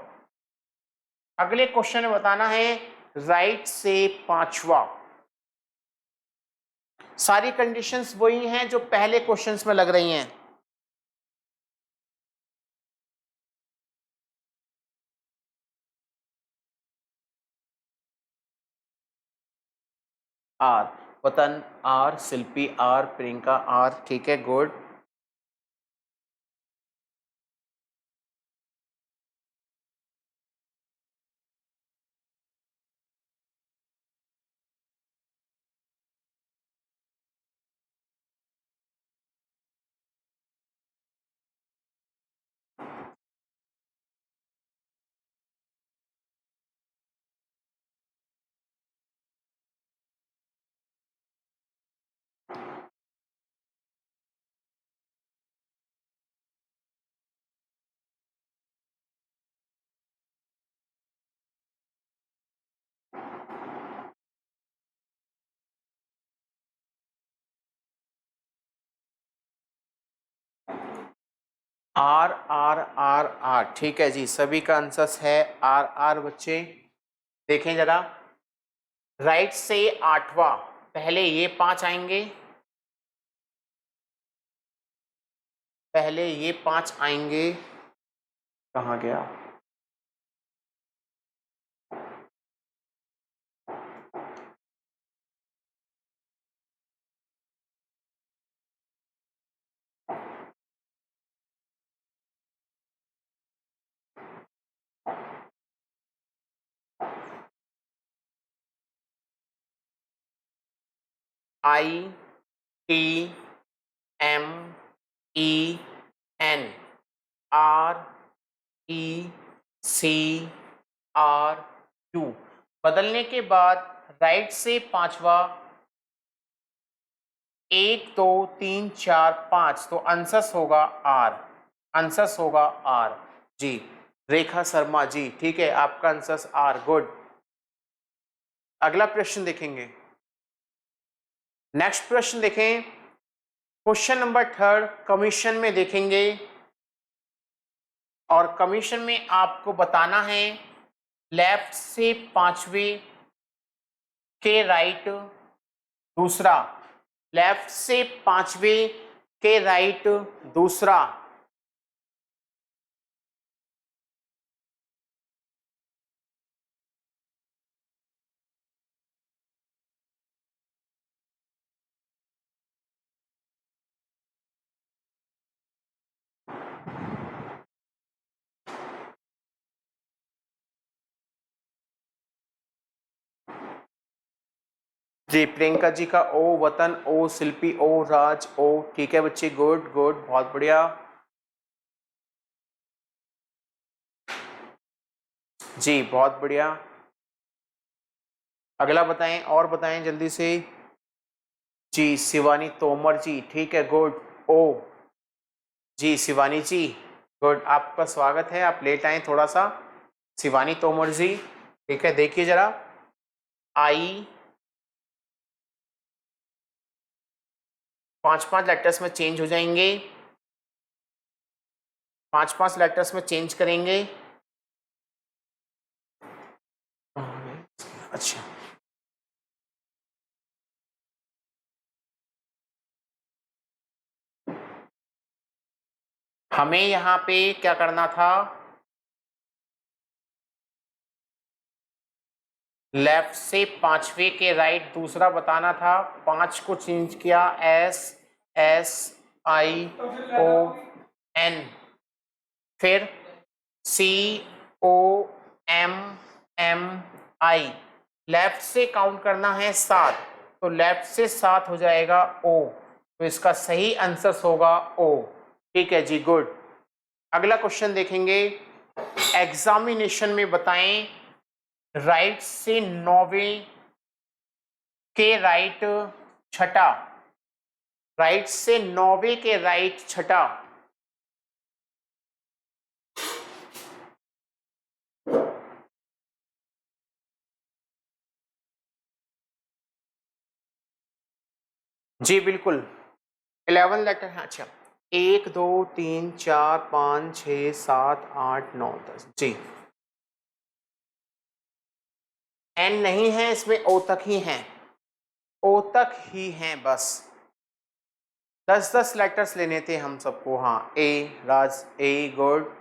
A: अगले क्वेश्चन में बताना है राइट से 5वां। सारी कंडीशंस वही हैं जो पहले क्वेश्चंस में लग रही हैं। R, Vatan R, Shilpi R, Priyanka R, ठीक है, good. R R R R, ठीक है जी, सभी का आंसर है आर आर। बच्चे देखें जरा, राइट से आठवां, पहले ये 5 आएंगे, पहले ये 5 आएंगे, कहाँ गया? I T M E N, R E C R U. बदलने के बाद राइट से पांचवा 1 2 3 4 5, तो आंसर होगा आर, आंसर होगा आर जी। रेखा शर्मा जी, ठीक है, आपका आंसर आर, गुड। अगला प्रश्न देखेंगे, नेक्स्ट प्रश्न देखें, क्वेश्चन नंबर 3 कमीशन में देखेंगे, और कमीशन में आपको बताना है लेफ्ट से पांचवें के राइट दूसरा, लेफ्ट से पांचवें के राइट दूसरा। जी, प्रियंका जी का ओ, वतन ओ, शिल्पी ओ, राज ओ, ठीक है बच्चे, गुड गुड, बहुत बढ़िया जी, बहुत बढ़िया। अगला बताएं, और बताएं जल्दी से। जी, शिवानी तोमर जी, ठीक है, गुड ओ। जी शिवानी जी, गुड, आपका स्वागत है, आप लेट आए थोड़ा सा। शिवानी तोमर जी, ठीक है, देखिए जरा, आई 5 लेटर्स में चेंज हो जाएंगे, 5 लेटर्स में चेंज करेंगे। अच्छा, हमें यहाँ पे क्या करना था, लेफ्ट से पांचवें के राइट दूसरा बताना था, 5 को चेंज किया, S S I O N, फिर C O M M I, left से काउंट करना है 7, तो लेफ्ट से 7 हो जाएगा ओ, तो इसका सही आंसर होगा ओ, ठीक है जी, गुड। अगला क्वेश्चन देखेंगे, एग्जामिनेशन में बताएं राइट से 9वें के राइट छठा, राइट से 9वें के राइट छठा। जी बिल्कुल, 11 लेटर है, अच्छा, 1 2 3 4 5 6 7 8 9 10, जी एन नहीं है इसमें, ओ तक ही हैं, ओ तक ही हैं बस, 10 लेटर्स लेने थे हम सबको, हाँ, ए, राज ए, गुड।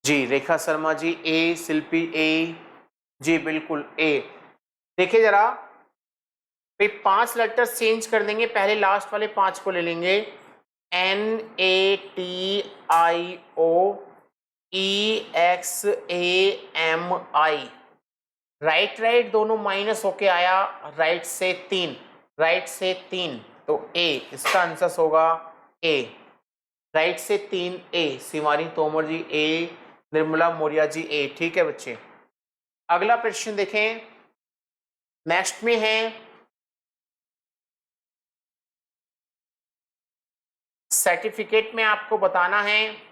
A: जी रेखा शर्मा जी ए, शिल्पी ए, जी बिल्कुल ए। देखिए जरा, फिर 5 लेटर्स चेंज कर देंगे, पहले लास्ट वाले 5 को ले लेंगे। NATIOEXAMI, राइट राइट दोनों माइनस होके आया, राइट से 3, राइट से 3, तो ए इसका आंसर होगा ए, राइट से 3 ए। शिवानी तोमर जी ए, निर्मला मौर्य जी ए। ठीक है बच्चे, अगला प्रश्न देखें, नेक्स्ट में है सर्टिफिकेट में आपको बताना है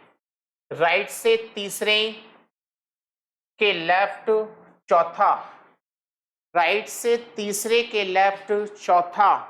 A: राइट से तीसरे के लेफ्ट चौथा, राइट से तीसरे के लेफ्ट चौथा।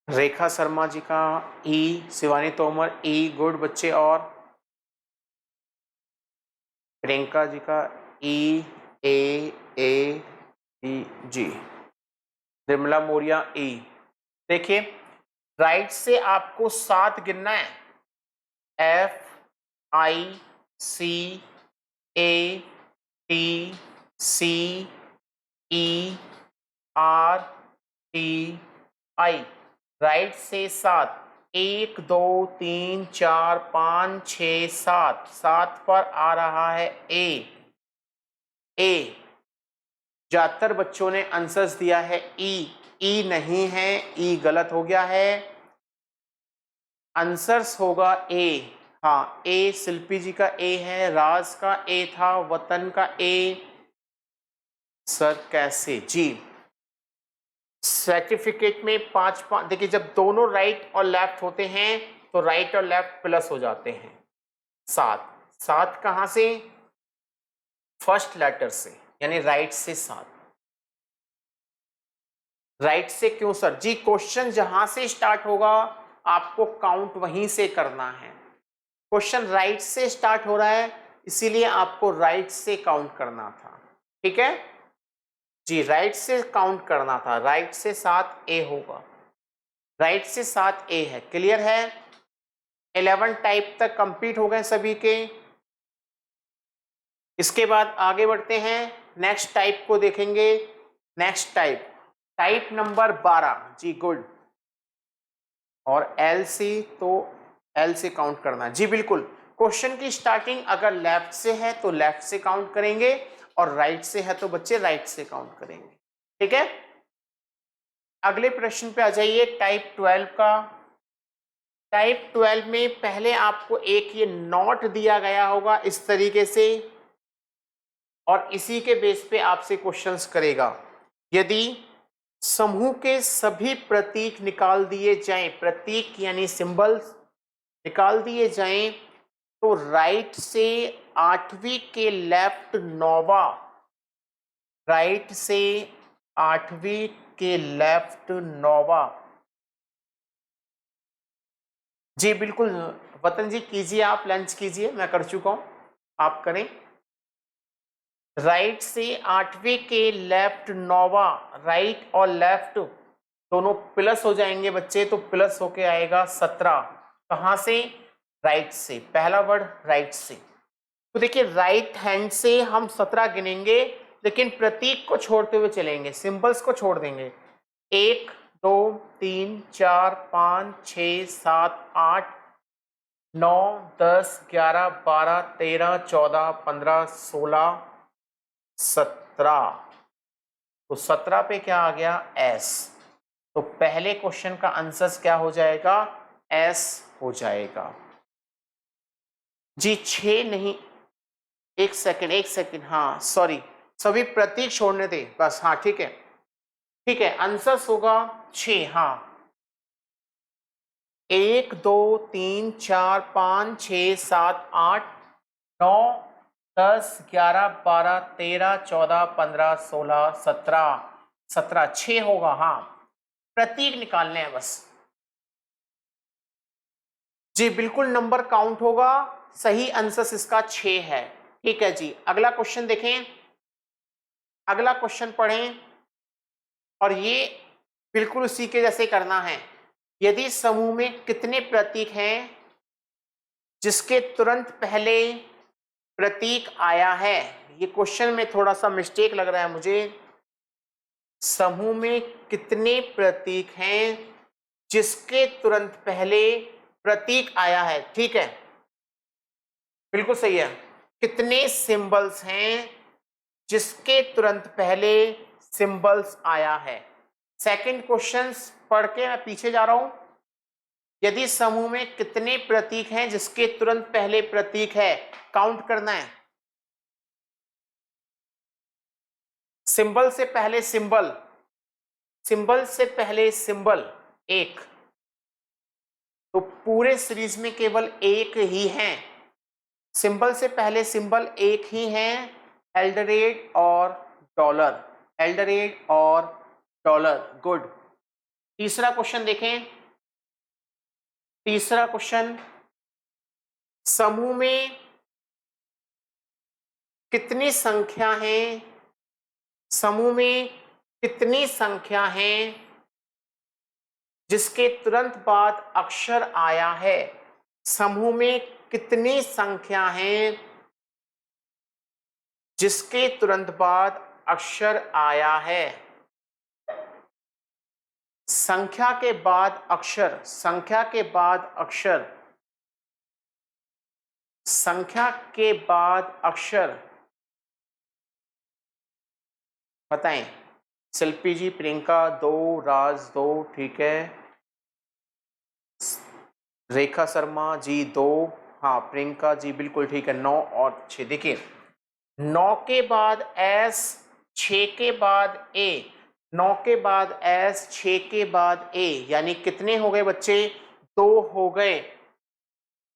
A: रेखा शर्मा जी का ई, शिवानी तोमर ई, गुड बच्चे। और प्रियंका जी का ई, ए ई जी, निर्मला मौर्य ई। देखिए राइट से आपको 7 गिनना है, FICATCERTI, राइट से 7, 1 2 3 4 5 6 7, 7 पर आ रहा है ए। ज्यादातर बच्चों ने आंसर्स दिया है ई नहीं है, ई गलत हो गया है, आंसर्स होगा ए। हाँ ए, शिल्पी जी का ए है, राज का ए था, वतन का ए। सर कैसे जी, सर्टिफिकेट में 5 देखिए, जब दोनों राइट और लेफ्ट होते हैं तो राइट और लेफ्ट प्लस हो जाते हैं। 7 कहां से, फर्स्ट लेटर से, यानी राइट से 7। राइट से क्यों सर जी, क्वेश्चन जहां से स्टार्ट होगा आपको काउंट वहीं से करना है। क्वेश्चन राइट से स्टार्ट हो रहा है, इसीलिए आपको राइट से काउंट करना था। ठीक है जी, राइट से काउंट करना था, राइट से 7 ए होगा, राइट से 7 ए है। क्लियर है, 11 टाइप तक कंप्लीट हो गए सभी के। इसके बाद आगे बढ़ते हैं, नेक्स्ट टाइप को देखेंगे। नेक्स्ट टाइप नंबर 12 जी, गुड। और एल सी, तो एल से काउंट करना जी बिल्कुल। क्वेश्चन की स्टार्टिंग अगर लेफ्ट से है तो लेफ्ट से काउंट करेंगे, और राइट से है तो बच्चे राइट से काउंट करेंगे। ठीक है, अगले प्रश्न पे आ जाइए, टाइप 12 का। टाइप 12 में पहले आपको एक ये नोट दिया गया होगा इस तरीके से, और इसी के बेस पे आपसे क्वेश्चंस करेगा। यदि समूह के सभी प्रतीक निकाल दिए जाएं, प्रतीक यानी सिंबल्स निकाल दिए जाएं, तो राइट से 8वीं के लेफ्ट 9वां, राइट से 8वीं के लेफ्ट 9वां। जी बिल्कुल वतन जी, कीजिए आप, लंच कीजिए, मैं कर चुका हूं, आप करें। राइट से 8वीं के लेफ्ट 9वां, राइट और लेफ्ट दोनों प्लस हो जाएंगे बच्चे, तो प्लस होके आएगा 17। कहां से, राइट से, पहला वर्ड राइट से। तो देखिए राइट हैंड से हम 17 गिनेंगे, लेकिन प्रतीक को छोड़ते हुए चलेंगे, सिंबल्स को छोड़ देंगे। 1 2 3 4 5 6 7 8 9 10 11 12 13 14 15 16 17। तो 17 पे क्या आ गया, एस। तो पहले क्वेश्चन का आंसर क्या हो जाएगा, एस हो जाएगा जी। 6 नहीं, एक सेकंड, एक सेकंड, हाँ सॉरी, सभी प्रतीक छोड़ने थे बस। हाँ ठीक है, ठीक है, आंसर होगा 6। हाँ, 1 2 3 4 5 6 7 8 9 10 11 12 13 14 15 16 17 17, 6 होगा। हाँ, प्रतीक निकालने हैं बस जी, बिल्कुल नंबर काउंट होगा। सही आंसर इसका 6 है। ठीक है जी, अगला क्वेश्चन देखें, अगला क्वेश्चन पढ़ें, और ये बिल्कुल उसी के जैसे करना है। यदि समूह में कितने प्रतीक हैं जिसके तुरंत पहले प्रतीक आया है, ये क्वेश्चन में थोड़ा सा मिस्टेक लग रहा है मुझे। समूह में कितने प्रतीक हैं जिसके तुरंत पहले प्रतीक आया है, ठीक है, बिल्कुल सही है। कितने सिंबल्स हैं जिसके तुरंत पहले सिंबल्स आया है। सेकंड क्वेश्चन पढ़ के मैं पीछे जा रहा हूं। यदि समूह में कितने प्रतीक हैं जिसके तुरंत पहले प्रतीक है, काउंट करना है। सिंबल से पहले सिंबल, सिंबल से पहले सिंबल एक, तो पूरे सीरीज में केवल एक ही है। सिंबल से पहले सिंबल एक ही है, एल्डरेट और डॉलर, एल्डरेट और डॉलर। गुड। तीसरा क्वेश्चन देखें, तीसरा क्वेश्चन, समूह में कितनी संख्या है, समूह में कितनी संख्या है जिसके तुरंत बाद अक्षर आया है। समूह में कितनी संख्या है जिसके तुरंत बाद अक्षर आया है। संख्या के बाद अक्षर, संख्या के बाद अक्षर, संख्या के बाद अक्षर बताएं। शिल्पी जी, प्रियंका 2, राज 2, ठीक है, रेखा शर्मा जी 2, हाँ प्रियंका जी बिल्कुल ठीक है, 9 और 6। देखिए 9 के बाद एस, 6 के बाद ए, 9 के बाद एस, 6 के बाद ए, यानी कितने हो गए बच्चे, 2 हो गए।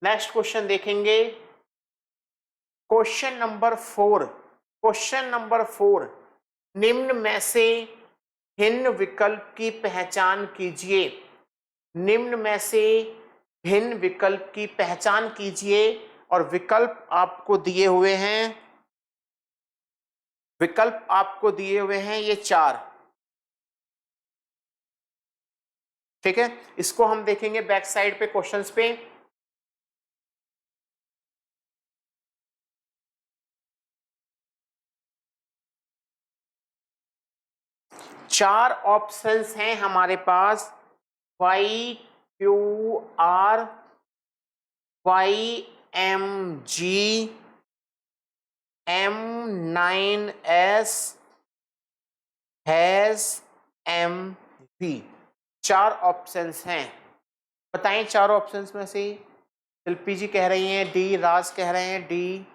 A: नेक्स्ट क्वेश्चन देखेंगे, क्वेश्चन नंबर 4, क्वेश्चन नंबर 4, निम्न में से भिन्न विकल्प की पहचान कीजिए। निम्न में से भिन्न विकल्प की पहचान कीजिए, और विकल्प आपको दिए हुए हैं, विकल्प आपको दिए हुए हैं ये 4। ठीक है, इसको हम देखेंगे बैक साइड पे क्वेश्चंस पे। चार ऑप्शंस हैं हमारे पास, Y Q R, Y M G, M9S, हैज, MV। चार ऑप्शंस हैं, बताएं चार ऑप्शंस में से। शिल्पी जी कह रही हैं डी, राज कह रहे हैं डी,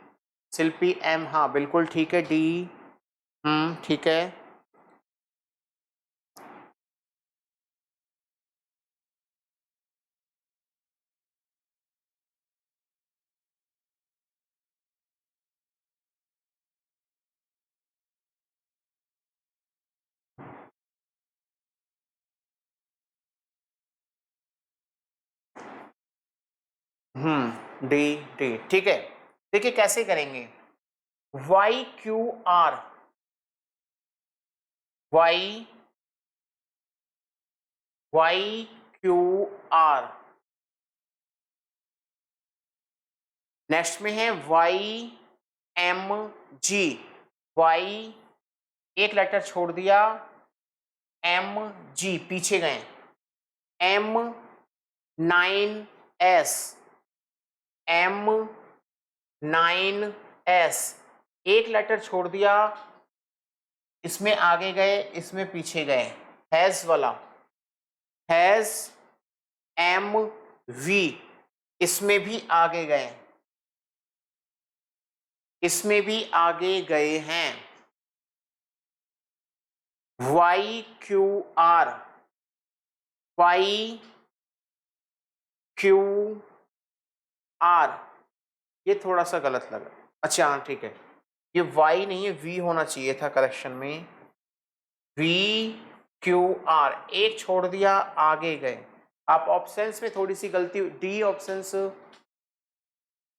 A: शिल्पी एम, हाँ बिल्कुल ठीक है डी। ठीक है, डी, डी ठीक है। देखिए कैसे करेंगे, Y Q R, Y, Y Q R, next में है वाई एम जी, वाई एक लेटर छोड़ दिया, एम जी पीछे गए, M9S, M9S एक लेटर छोड़ दिया, इसमें आगे गए, इसमें पीछे गए, हैज वाला, हैज, MV इसमें भी आगे गए, इसमें भी आगे गए हैं। Y Q R, Y Q R, ये थोड़ा सा गलत लगा। अच्छा हाँ ठीक है, ये वाई नहीं है, वी होना चाहिए था करेक्शन में। वी क्यू आर, एक छोड़ दिया, आगे गए। आप ऑप्शंस में थोड़ी सी गलती, डी ऑप्शंस,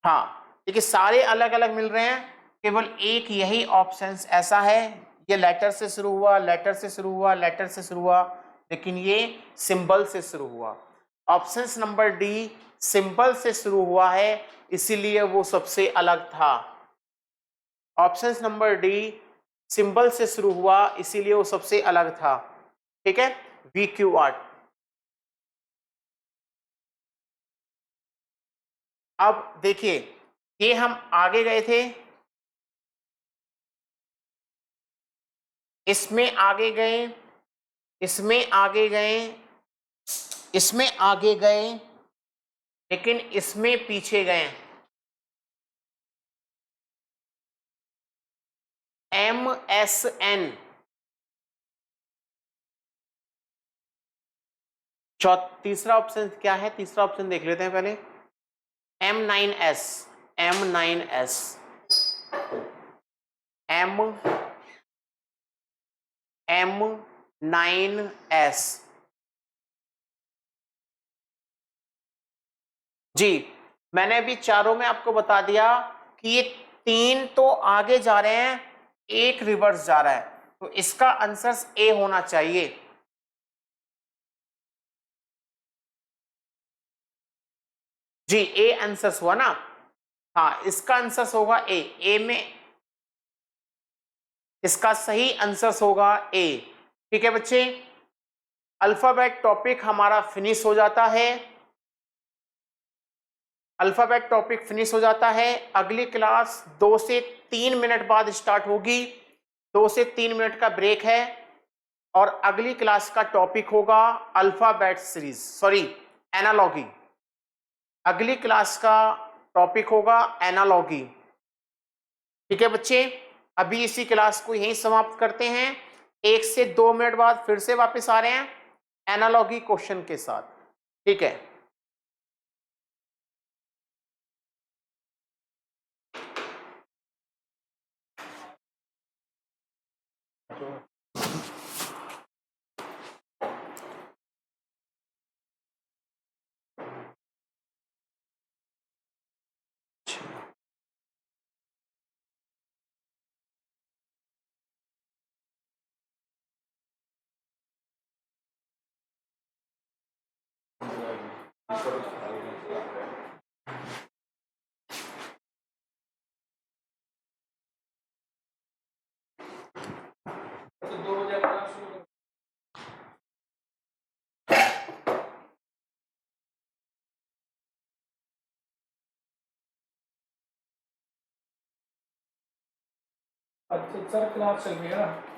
A: हाँ देखिए सारे अलग अलग मिल रहे हैं, केवल एक यही ऑप्शंस ऐसा है, ये लेटर से शुरू हुआ, लेटर से शुरू हुआ, लेटर से शुरू हुआ, लेकिन ये सिंबल से शुरू हुआ। ऑप्शंस नंबर डी सिंबल से शुरू हुआ है, इसीलिए वो सबसे अलग था। ऑप्शंस नंबर डी सिंबल से शुरू हुआ, इसीलिए वो सबसे अलग था। ठीक है, वी क्यू आर। अब देखिए, ये हम आगे गए थे, इसमें आगे गए, इसमें आगे गए, इसमें आगे गए, लेकिन इसमें पीछे गए। MSN, तीसरा ऑप्शन क्या है, तीसरा ऑप्शन देख लेते हैं पहले। M9S, M9S, M9S। जी, मैंने अभी चारों में आपको बता दिया कि ये तीन तो आगे जा रहे हैं, एक रिवर्स जा रहा है, तो इसका आंसर ए होना चाहिए। जी, ए आंसर हुआ ना, हाँ इसका आंसर होगा ए, ए में इसका सही आंसर होगा ए। ठीक है बच्चे, अल्फाबेट टॉपिक हमारा फिनिश हो जाता है, अल्फाबेट टॉपिक फिनिश हो जाता है। अगली क्लास 2 से 3 मिनट बाद स्टार्ट होगी, 2 से 3 मिनट का ब्रेक है, और अगली क्लास का टॉपिक होगा अल्फाबेट सीरीज, सॉरी एनालॉगी। अगली क्लास का टॉपिक होगा एनालॉगी। ठीक है बच्चे, अभी इसी क्लास को यहीं समाप्त करते हैं, 1 से 2 मिनट बाद फिर से वापस आ रहे हैं एनालॉगी क्वेश्चन के साथ। ठीक है,
B: अच्छा सर क्लास चल रही है ना।